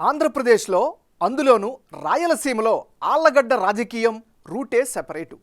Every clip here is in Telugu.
ఆంధ్రప్రదేశ్లో అందులోనూ రాయలసీమలో ఆళ్లగడ్డ రాజకీయం రూటే సెపరేటు.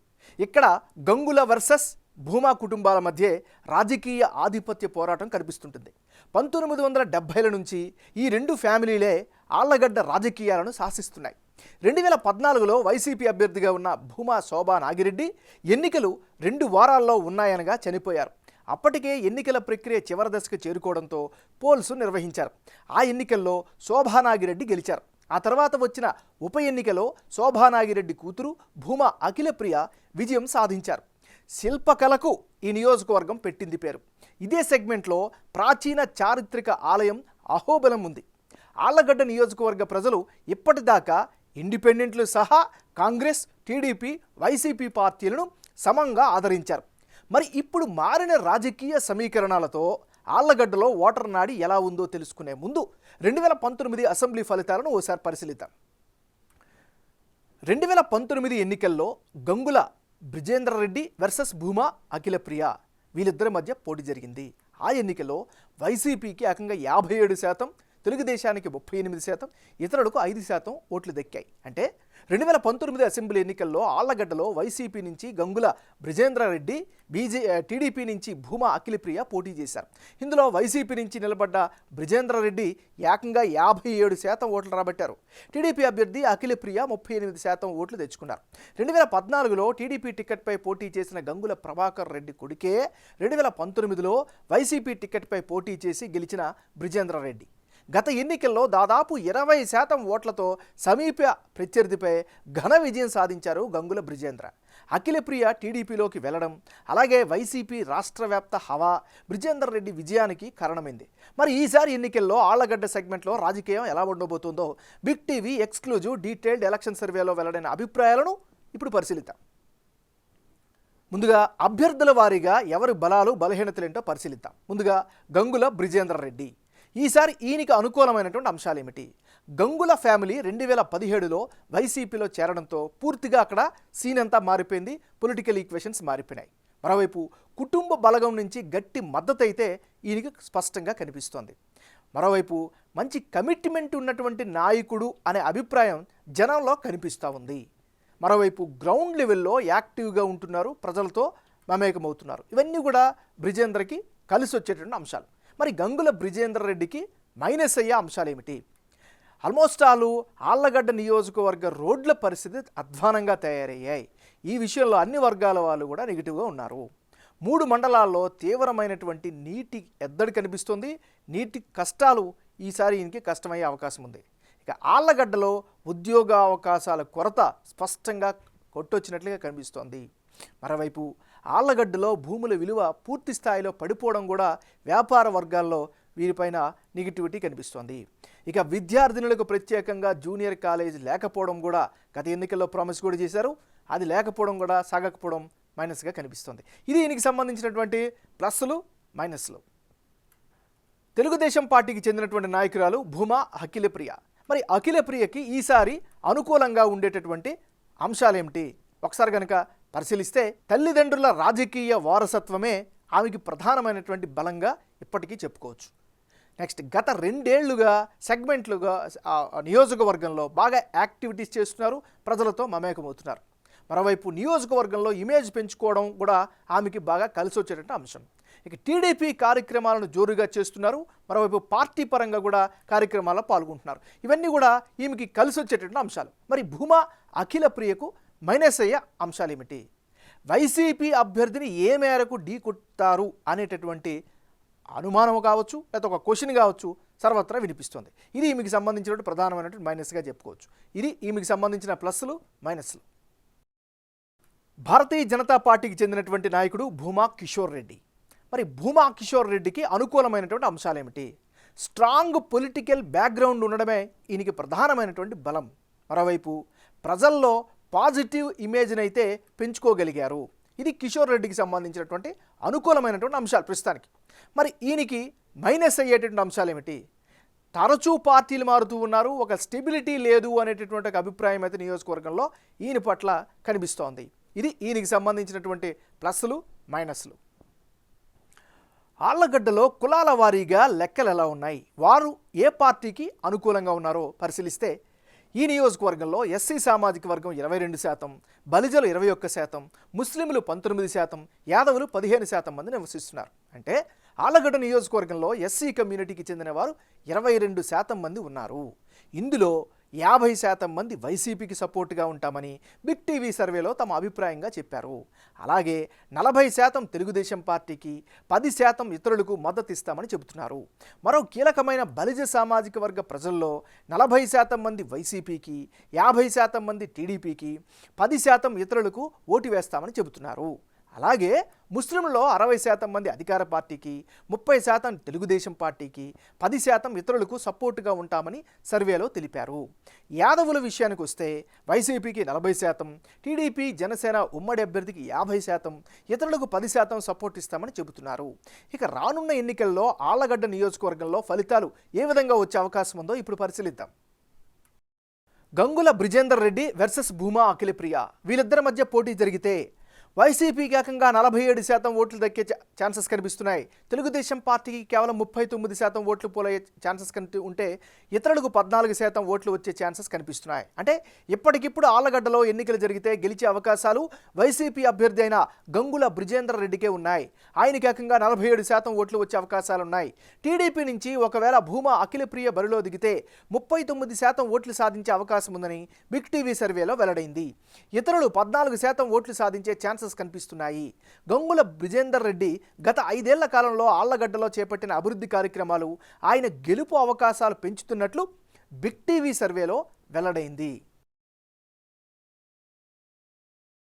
ఇక్కడ గంగుల వర్సెస్ భూమా కుటుంబాల మధ్య రాజకీయ ఆధిపత్య పోరాటం కనిపిస్తుంటుంది. 1970ల నుంచి ఈ రెండు ఫ్యామిలీలే ఆళ్లగడ్డ రాజకీయాలను శాసిస్తున్నాయి. 2014లో వైసీపీ అభ్యర్థిగా ఉన్న భూమా శోభా నాగిరెడ్డి ఎన్నికలు 2 వారాల్లో ఉన్నాయనగా చనిపోయారు. అప్పటికే ఎన్నికల ప్రక్రియ చివరి దశకు చేరుకోవడంతో పోల్స్ నిర్వహించారు. ఆ ఎన్నికల్లో శోభానాగిరెడ్డి గెలిచారు. ఆ తర్వాత వచ్చిన ఉప ఎన్నికలో శోభానాగిరెడ్డి కూతురు భూమా అఖిలప్రియ విజయం సాధించారు. శిల్పకళకు ఈ నియోజకవర్గం పెట్టింది పేరు. ఇదే సెగ్మెంట్లో ప్రాచీన చారిత్రక ఆలయం అహోబలం ఉంది. ఆళ్లగడ్డ నియోజకవర్గ ప్రజలు ఇప్పటిదాకా ఇండిపెండెంట్లు సహా కాంగ్రెస్, టీడీపీ, వైసీపీ పార్టీలను సమంగా ఆదరించారు. మరి ఇప్పుడు మారిన రాజకీయ సమీకరణాలతో ఆళ్లగడ్డలో ఓటర్ నాడి ఎలా ఉందో తెలుసుకునే ముందు 2019 అసెంబ్లీ ఫలితాలను ఓసారి పరిశీలిద్దాం. 2019 ఎన్నికల్లో గంగుల బ్రిజేంద్రరెడ్డి వర్సెస్ భూమా అఖిలప్రియ వీళ్ళిద్దరి మధ్య పోటీ జరిగింది. ఆ ఎన్నికల్లో వైసీపీకి ఏకంగా 57%, తెలుగుదేశానికి 38%, ఇతరులకు 5% ఓట్లు దక్కాయి. అంటే 2019 అసెంబ్లీ ఎన్నికల్లో ఆళ్లగడ్డలో వైసీపీ నుంచి గంగుల బ్రిజేంద్రరెడ్డి, టీడీపీ నుంచి భూమా అఖిలప్రియ పోటీ చేశారు. ఇందులో వైసీపీ నుంచి నిలబడ్డ బ్రిజేంద్రరెడ్డి ఏకంగా 57% ఓట్లు రాబట్టారు. టీడీపీ అభ్యర్థి అఖిలప్రియ 38% ఓట్లు తెచ్చుకున్నారు. 2014లో టీడీపీ టికెట్పై పోటీ చేసిన గంగుల ప్రభాకర్ రెడ్డి కొడుకే 2019లో వైసీపీ టికెట్పై పోటీ చేసి గెలిచిన బ్రిజేంద్రరెడ్డి గత ఎన్నికల్లో దాదాపు 20% ఓట్లతో సమీప ప్రత్యర్థిపై ఘన విజయం సాధించారు గంగుల బ్రిజేంద్ర. అఖిలప్రియ టీడీపీలోకి వెళ్లడం, అలాగే వైసీపీ రాష్ట్ర వ్యాప్త హవా బ్రిజేందర్ రెడ్డి విజయానికి కారణమైంది. మరి ఈసారి ఎన్నికల్లో ఆళ్లగడ్డ సెగ్మెంట్లో రాజకీయం ఎలా ఉండబోతుందో big TV exclusive detailed election సర్వేలో వెల్లడైన అభిప్రాయాలను ఇప్పుడు పరిశీలిద్దాం. ముందుగా అభ్యర్థుల వారీగా ఎవరి బలాలు బలహీనతలేంటో పరిశీలిద్దాం. ముందుగా గంగుల బ్రిజేందర్ రెడ్డి. ఈసారి ఈయనకి అనుకూలమైనటువంటి అంశాలు ఏమిటి? గంగుల ఫ్యామిలీ 2017లో వైసీపీలో చేరడంతో పూర్తిగా అక్కడ సీన్ అంతా మారిపోయింది, పొలిటికల్ ఈక్వేషన్స్ మారిపోయినాయి. మరోవైపు కుటుంబ బలగం నుంచి గట్టి మద్దతు అయితే ఈయనకి స్పష్టంగా కనిపిస్తోంది. మరోవైపు మంచి కమిట్మెంట్ ఉన్నటువంటి నాయకుడు అనే అభిప్రాయం జనంలో కనిపిస్తూ ఉంది. మరోవైపు గ్రౌండ్ లెవెల్లో యాక్టివ్గా ఉంటున్నారు, ప్రజలతో మమేకమవుతున్నారు. ఇవన్నీ కూడా బ్రిజేంద్రకి కలిసి వచ్చేటువంటి అంశాలు. మరి గంగుల బ్రిజేందర్ రెడ్డికి మైనస్ అయ్యే అంశాలు ఏమిటి? ఆల్మోస్ట్ ఆళ్లగడ్డ నియోజకవర్గ రోడ్ల పరిస్థితి అధ్వానంగా తయారయ్యాయి. ఈ విషయంలో అన్ని వర్గాల వాళ్ళు కూడా నెగిటివ్గా ఉన్నారు. 3 మండలాల్లో తీవ్రమైనటువంటి నీటి ఎద్దడి కనిపిస్తుంది. నీటి కష్టాలు ఈసారి ఈయనకి కష్టమయ్యే అవకాశం ఉంది. ఇక ఆళ్లగడ్డలో ఉద్యోగ అవకాశాల కొరత స్పష్టంగా కొట్టొచ్చినట్లుగా కనిపిస్తోంది. మరోవైపు ఆళ్లగడ్డలో భూముల విలువ పూర్తి స్థాయిలో పడిపోవడం కూడా వ్యాపార వర్గాల్లో వీరిపైన నెగిటివిటీ కనిపిస్తోంది. ఇక విద్యార్థినులకు ప్రత్యేకంగా జూనియర్ కాలేజ్ లేకపోవడం కూడా గత ఎన్నికల్లో ప్రామిస్ కూడా చేశారు. అది లేకపోవడం కూడా సాగకపోవడం మైనస్గా కనిపిస్తోంది. ఇది దీనికి సంబంధించినటువంటి ప్లస్లు మైనస్లు. తెలుగుదేశం పార్టీకి చెందినటువంటి నాయకురాలు భూమా అఖిలప్రియ. మరి అఖిలప్రియకి ఈసారి అనుకూలంగా ఉండేటటువంటి అంశాలేమిటి? ఒకసారి కనుక పరిశీలిస్తే తల్లిదండ్రుల రాజకీయ వారసత్వమే ఆమెకి ప్రధానమైనటువంటి బలంగా ఇప్పటికీ చెప్పుకోవచ్చు. నెక్స్ట్, గత 2 ఏళ్లుగా సెగ్మెంట్లుగా నియోజకవర్గంలో బాగా యాక్టివిటీస్ చేస్తున్నారు, ప్రజలతో మమేకమవుతున్నారు. మరోవైపు నియోజకవర్గంలో ఇమేజ్ పెంచుకోవడం కూడా ఆమెకి బాగా కలిసి వచ్చేటువంటి అంశం. ఇక టీడీపీ కార్యక్రమాలను జోరుగా చేస్తున్నారు, మరోవైపు పార్టీ పరంగా కూడా కార్యక్రమాల్లో పాల్గొంటున్నారు. ఇవన్నీ కూడా ఈమెకి కలిసి వచ్చేటువంటి అంశాలు. మరి భూమా అఖిలప్రియకు మైనస్ అయ్యే అంశాలు ఏమిటి? వైసీపీ అభ్యర్థిని ఏ మేరకు ఢీకొట్టారు అనేటటువంటి అనుమానం కావచ్చు, లేకపోతే ఒక క్వశ్చన్ కావచ్చు, సర్వత్రా వినిపిస్తుంది. ఇది ఈమెకి సంబంధించినటువంటి ప్రధానమైనటువంటి మైనస్గా చెప్పుకోవచ్చు. ఇది ఈమెకి సంబంధించిన ప్లస్లు మైనస్లు. భారతీయ జనతా పార్టీకి చెందినటువంటి నాయకుడు భూమా కిషోర్ రెడ్డి. మరి భూమా కిషోర్ రెడ్డికి అనుకూలమైనటువంటి అంశాలు ఏమిటి? స్ట్రాంగ్ పొలిటికల్ బ్యాక్గ్రౌండ్ ఉండడమే ఈయనకి ప్రధానమైనటువంటి బలం. మరోవైపు ప్రజల్లో పాజిటివ్ ఇమేజ్ని అయితే పెంచుకోగలిగారు. ఇది కిషోర్ రెడ్డికి సంబంధించినటువంటి అనుకూలమైనటువంటి అంశాలు ప్రస్తుతానికి. మరి ఈయనకి మైనస్ అయ్యేటటువంటి అంశాలు ఏమిటి? తరచూ పార్టీలు మారుతూ ఉన్నారు, ఒక స్టెబిలిటీ లేదు అనేటటువంటి అభిప్రాయం అయితే నియోజకవర్గంలో ఈయన పట్ల కనిపిస్తోంది. ఇది ఈయనకి సంబంధించినటువంటి ప్లస్లు మైనస్లు. ఆళ్లగడ్డలో కులాల వారీగా లెక్కలు ఎలా ఉన్నాయి, వారు ఏ పార్టీకి అనుకూలంగా ఉన్నారో పరిశీలిస్తే ఈ నియోజకవర్గంలో ఎస్సీ సామాజిక వర్గం 22%, బలిజలు 21%, ముస్లింలు 19%, యాదవులు 15% మంది నివసిస్తున్నారు. అంటే ఆళ్లగడ్డ నియోజకవర్గంలో ఎస్సీ కమ్యూనిటీకి చెందిన వారు 22% మంది ఉన్నారు. ఇందులో 50% మంది వైసీపీకి సపోర్టుగా ఉంటామని బిగ్ టీవీ సర్వేలో తమ అభిప్రాయంగా చెప్పారు. అలాగే 40% తెలుగుదేశం పార్టీకి, 10% ఇతరులకు మద్దతు ఇస్తామని చెబుతున్నారు. మరో కీలకమైన బలిజ సామాజిక వర్గ ప్రజల్లో 40% మంది వైసీపీకి, 50% మంది టీడీపీకి, 10% ఇతరులకు ఓటు వేస్తామని చెబుతున్నారు. అలాగే ముస్లింలలో 60% మంది అధికార పార్టీకి, 30% తెలుగుదేశం పార్టీకి, 10% ఇతరులకు సపోర్టుగా ఉంటామని సర్వేలో తెలిపారు. యాదవుల విషయానికి వస్తే వైసీపీకి 40%, టీడీపీ జనసేన ఉమ్మడి అభ్యర్థికి 50%, ఇతరులకు 10% సపోర్ట్ ఇస్తామని చెబుతున్నారు. ఇక రానున్న ఎన్నికల్లో ఆళ్లగడ్డ నియోజకవర్గంలో ఫలితాలు ఏ విధంగా వచ్చే అవకాశం ఉందో ఇప్పుడు పరిశీలిద్దాం. గంగుల బ్రిజేందర్ రెడ్డి వర్సెస్ భూమా అఖిలప్రియ, వీళ్ళిద్దరి మధ్య పోటీ జరిగితే వైసీపీకి ఏకంగా 47% ఓట్లు దక్కే ఛాన్సెస్ కనిపిస్తున్నాయి. తెలుగుదేశం పార్టీకి కేవలం 39% ఓట్లు పోలయ్యే ఛాన్సెస్ ఉంటే ఇతరులకు 14% ఓట్లు వచ్చే ఛాన్సెస్ కనిపిస్తున్నాయి. అంటే ఇప్పటికిప్పుడు ఆళ్లగడ్డలో ఎన్నికలు జరిగితే గెలిచే అవకాశాలు వైసీపీ అభ్యర్థి అయిన గంగుల బ్రిజేందర్ రెడ్డికే ఉన్నాయి. ఆయనకి ఏకంగా 47% ఓట్లు వచ్చే అవకాశాలున్నాయి. టీడీపీ నుంచి ఒకవేళ భూమా అఖిలప్రియ బరిలో దిగితే 39% ఓట్లు సాధించే అవకాశం ఉందని బిగ్ టీవీ సర్వేలో వెల్లడైంది. ఇతరులు 14% ఓట్లు సాధించే ఛాన్సెస్ కనిపిస్తున్నాయి. గంగుల బ్రిజేందర్ రెడ్డి గత 5 ఏళ్ల కాలంలో ఆళ్లగడ్డలో చేపట్టిన అభివృద్ధి కార్యక్రమాలు ఆయన గెలుపు అవకాశాలు పెంచుతున్నట్లు బిగ్ టీవీ సర్వేలో వెల్లడైంది.